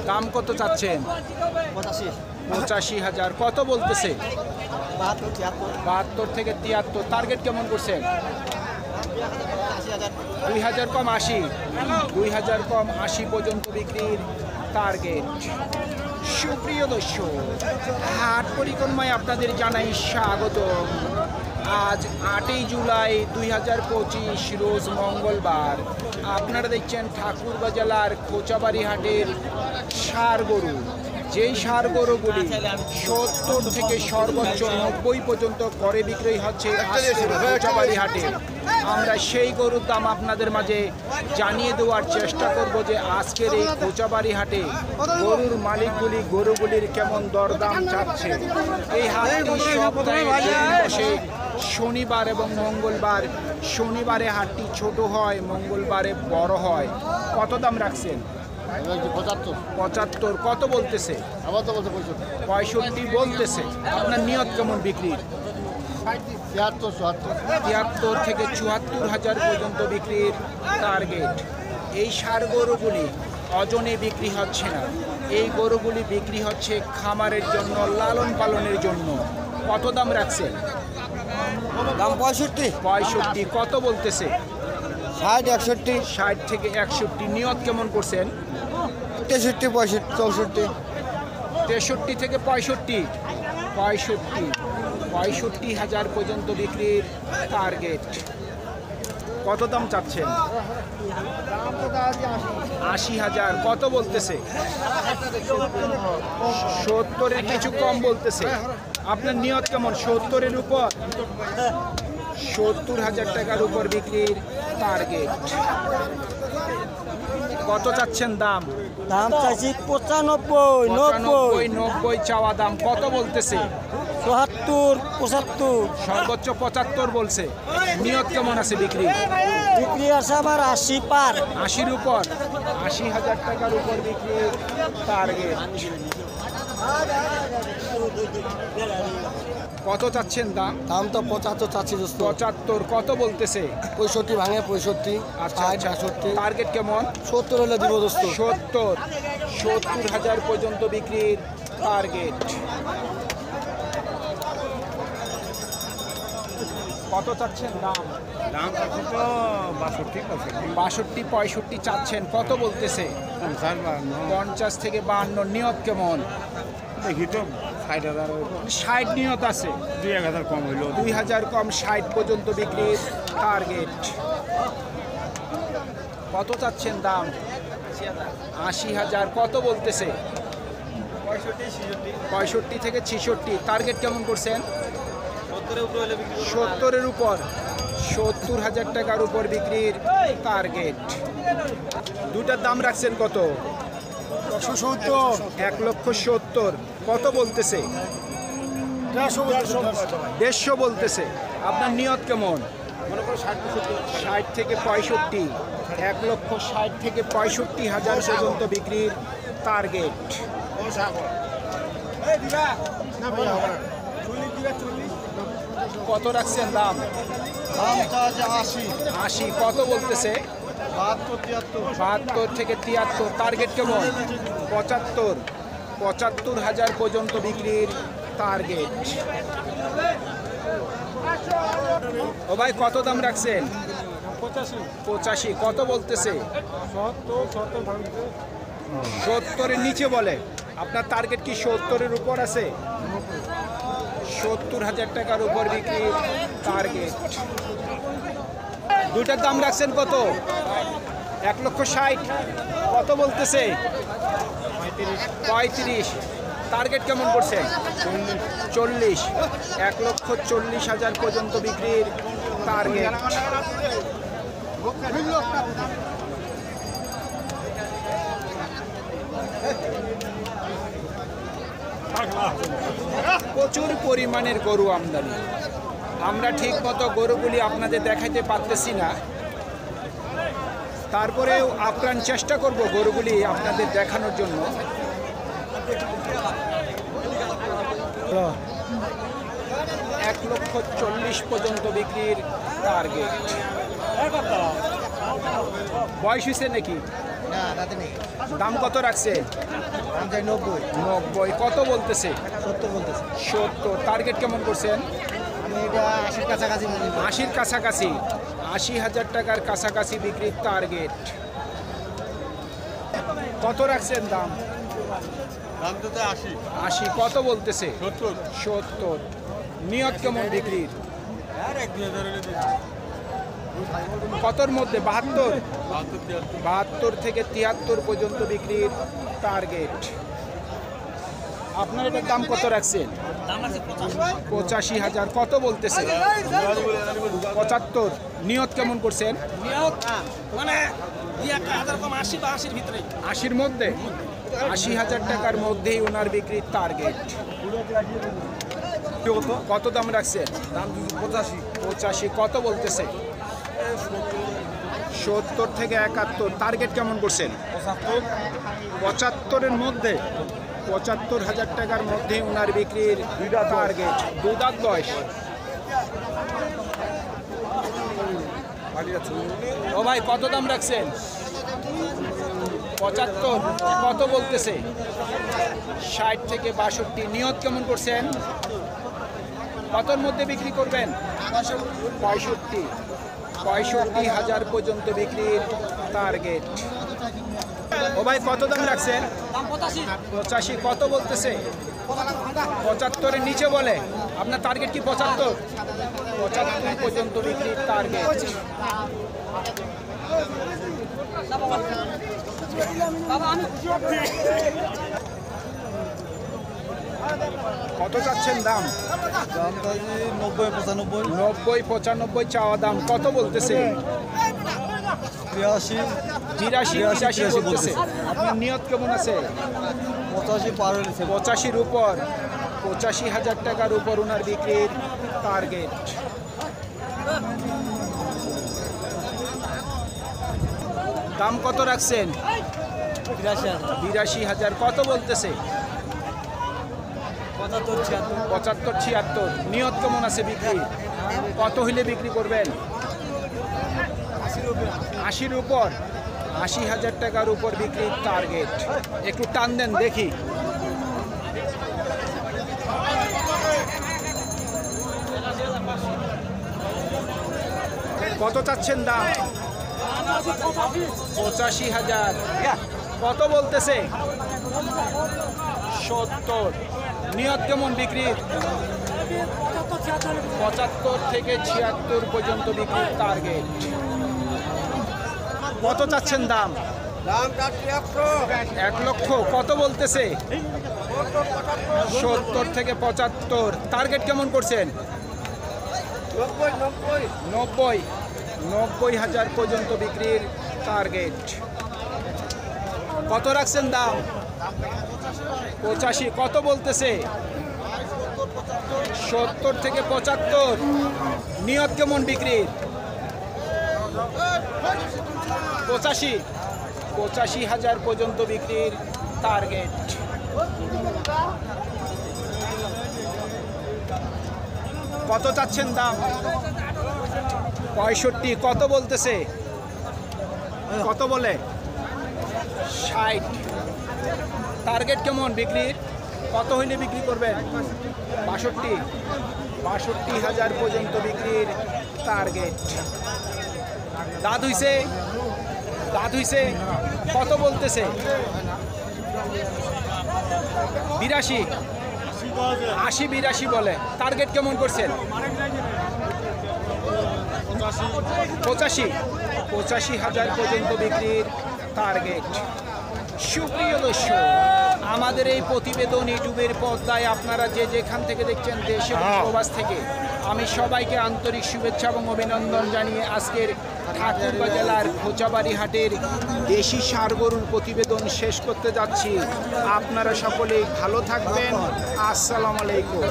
দাম কত চাচ্ছেন? 85,000। কত বলতেছে? 72 থেকে 73। টার্গেট কেমন করছেন? 2000 কম 80। 2000 কম 80 পর্যন্ত বিক্রির টার্গেট। সুপ্রিয় দর্শক, হাট পরিক্রমায় আপনাদের জানাই স্বাগত। আজ 8ই জুলাই 2025 রোজ মঙ্গলবার। আপনারা দেখছেন ঠাকুরগাঁ জেলার কোচাবাড়ি হাটের ষাঁড় গরু। যেই ষাঁড় গরুগুলি 70 থেকে সর্বোচ্চ 90 পর্যন্ত করে বিক্রয় হচ্ছে কোচাবাড়ি হাটে। আমরা সেই গরুর দাম আপনাদের মাঝে জানিয়ে দেওয়ার চেষ্টা করব যে আজকের এই কোচাবাড়ি হাটে গরুর মালিকগুলি গরুগুলির কেমন দরদাম চাচ্ছে। এই হাটটি সপ্তাহে বসে শনিবার এবং মঙ্গলবার। শনিবারে হাটটি ছোট হয়, মঙ্গলবারে বড় হয়। কত দাম রাখছেন? 75। কত বলতেছে? 65 বলতেছে। আপনার নিয়ত কেমন বিক্রির? 73 থেকে 74,000 পর্যন্ত বিক্রির টার্গেট। এই ষাঁড় গরুগুলি ওজনে বিক্রি হচ্ছে না, এই গরুগুলি বিক্রি হচ্ছে খামারের জন্য, লালন পালনের জন্য। কত দাম রাখছেন? দাম 65। কত বলতেছে? 60, 61। 60 থেকে 61। নিয়ত কেমন করছেন? 63, 65, 64। 63 থেকে 65। 65,000 পর্যন্ত বিক্রির টার্গেট। কত দাম চাচ্ছেন? 80,000। কত বলতেছে? 70-এর কিছু কম বলতেছে। আপনার নিয়ত কেমন? 70-এর উপর। 70,000 টাকার উপর বিক্রির টার্গেট। কত চাচ্ছেন দাম? দাম চাইছি 95, 90 চাওয়া দাম। কত বলতেছে? 74, 75। সর্বোচ্চ 75 বলছে। নিয়ত কেমন আছে বিক্রি? বিক্রি আছে আমার 80 পার। 80-র উপর। 80,000 টাকার উপর বিক্রির টার্গেট। কত চাচ্ছেন দাম? দাম তো 75 চাচ্ছি দোস্ত। 75। কত বলতেছে? 65 ভাঙে 65। আচ্ছা, 60, 62। টার্গেট কেমন? 70 হলে দিব দোস্ত। 70,000 পর্যন্ত বিক্রির টার্গেট। কত চাচ্ছেন দাম? দাম তো 62, 65 চাচ্ছেন। কত বলতেছে? 50 থেকে 52। নিয়ত কেমন? দেখি তো 60,000, 60 নিয়ত আছে। 2-1,000 কম হইল। 2000 কম 60 পর্যন্ত বিক্রির টার্গেট। কত চাচ্ছেন দাম? 80,000। কত বলতেছে? 65 থেকে 66। টার্গেট কেমন করছেন? 70-এর উপর। 70,000 টাকার উপর বিক্রির টার্গেট। দুটার দাম রাখছেন কত? 1,70,000। কত বলতেছে? 150 বলতেছে। আপনার নিয়ত কেমন? 60 থেকে 65। 1,60,000 থেকে 65,000 পর্যন্ত বিক্রির টার্গেট। কত রাখছেন দাম? 80। কত বলতেছে? 72 থেকে 73। টার্গেট কেমন? 75,000 পর্যন্ত বিক্রির টার্গেট। ও ভাই, কত দাম রাখছেন? 85। কত বলতেছে? 70-এর নিচে বলে। আপনার টার্গেট কি 70-এর উপর আছে? 70,000 টাকার উপর বিক্রির টার্গেট। দুইটার দাম রাখছেন কত? 1,60,000। কত বলতেছে? 35। টার্গেট কেমন করছেন? 40। 1,40,000 পর্যন্ত বিক্রির টার্গেট। প্রচুর পরিমাণের গরু আমদানি। আমরা ঠিক মতো গরুগুলি আপনাদের দেখাইতে পারতেছি না, তারপরেও আপ্রাণ চেষ্টা করব গরুগুলি আপনাদের দেখানোর জন্য। 1,40,000 পর্যন্ত বিক্রির টার্গেট। বয়স হয়েছে নাকি? না তাতে নেই। দাম কত রাখছে? দাম চাই 90। 90। কত বলতেছে? 70 বলতেছে। 70। টার্গেট কেমন করছেন? আমি এটা 80 কাছাকাছি বলি। 80-র কাছাকাছি, 80,000 টাকার কাছাকাছি বিক্রির টার্গেট। কত রাখছেন দাম? দাম তো 80। 80। কত বলতেছে? 70। নিয়ত কেমন বিক্রির? আর 1-2 হাজার কতর মধ্যে? 72? 72 থেকে 73 পর্যন্ত বিক্রির টার্গেট। আপনার এটার দাম কত রাখছেন? 85,000। কত বলতেছে? 75। নিয়ত কেমন করছেন? মানে 80 ভিতরে 80-র মধ্যে? 80,000 টাকার মধ্যেই ওনার বিক্রির টার্গেট। কত দাম রাখছেন? দাম 85। 85। কত বলতেছে? 70 থেকে 71। টার্গেট কেমন করছেন? 75-এর মধ্যে? 75,000 টাকার মধ্যে ওনার বিক্রির টার্গেট। দুধার বয়স। ও ভাই কত দাম রাখছেন? 75। কত বলতেছে? 60 থেকে 62। নিয়ত কেমন করছেন? কতর মধ্যে বিক্রি করবেন? 65। 65,000 পর্যন্ত বিক্রির টার্গেট। ও ভাই কত দাম রাখছেন? 85। কত বলতেছে? 75-এর নিচে বলে। আপনার টার্গেট কি 75? 75 পর্যন্ত বিক্রির টার্গেট। কত চাচ্ছেন দাম? দাম চাই 90-95। 90-95 চাওয়া দাম। কত বলতেছে? 83 83 বলতেছে। আপনার নিয়ত কেমন আছে? 85 পার হয়েছে। 85-র উপর। 85,000 টাকার উপর ওনার বিক্রির টার্গেট। দাম কত রাখছেন? 82,000। কত বলতেছে? 75-76। নিয়ত কেমন আছে বিক্রি? কত হইলে বিক্রি করবেন? 80-র উপর। 80,000 টাকার উপর বিক্রির টার্গেট। একটু টান দেন দেখি। কত চাচ্ছেন দাম? 85,000। কত বলতেছে? 70। নিয়ত কেমন বিক্রির? 75 থেকে 76 পর্যন্ত বিক্রির টার্গেট। কত চাচ্ছেন দাম? দাম 1 লক্ষ। কত বলতেছে? 70 থেকে 75। টার্গেট কেমন করছেন? 90,000 পর্যন্ত বিক্রির টার্গেট। কত রাখছেন দাম? 85। কত বলতেছে? 70 থেকে 75। নিয়ত কেমন বিক্রির? 85,000 পর্যন্ত বিক্রির টার্গেট। কত চাচ্ছেন দাম? 65। কত বলতেছে? কত বলে? 60। টার্গেট কেমন বিক্রির? কত হইলে বিক্রি করবেন? 62। 62,000 পর্যন্ত বিক্রির টার্গেট। দাঁত হইছে? কত বলতেছে? 82। 80-82 বলে। টার্গেট কেমন করছেন? 85,000 পর্যন্ত বিক্রির টার্গেট। সুপ্রিয় দর্শক, আমাদের এই প্রতিবেদন ইউটিউবের পর্দায় আপনারা যে যেখান থেকে দেখছেন, দেশ এবং প্রবাস থেকে, আমি সবাইকে আন্তরিক শুভেচ্ছা এবং অভিনন্দন জানিয়ে আজকের ঠাকুরগাঁ জেলার খোঁচাবাড়ি হাটের দেশি ষাঁড় গরুর প্রতিবেদন শেষ করতে যাচ্ছি। আপনারা সকলেই ভালো থাকবেন। আসসালামু আলাইকুম।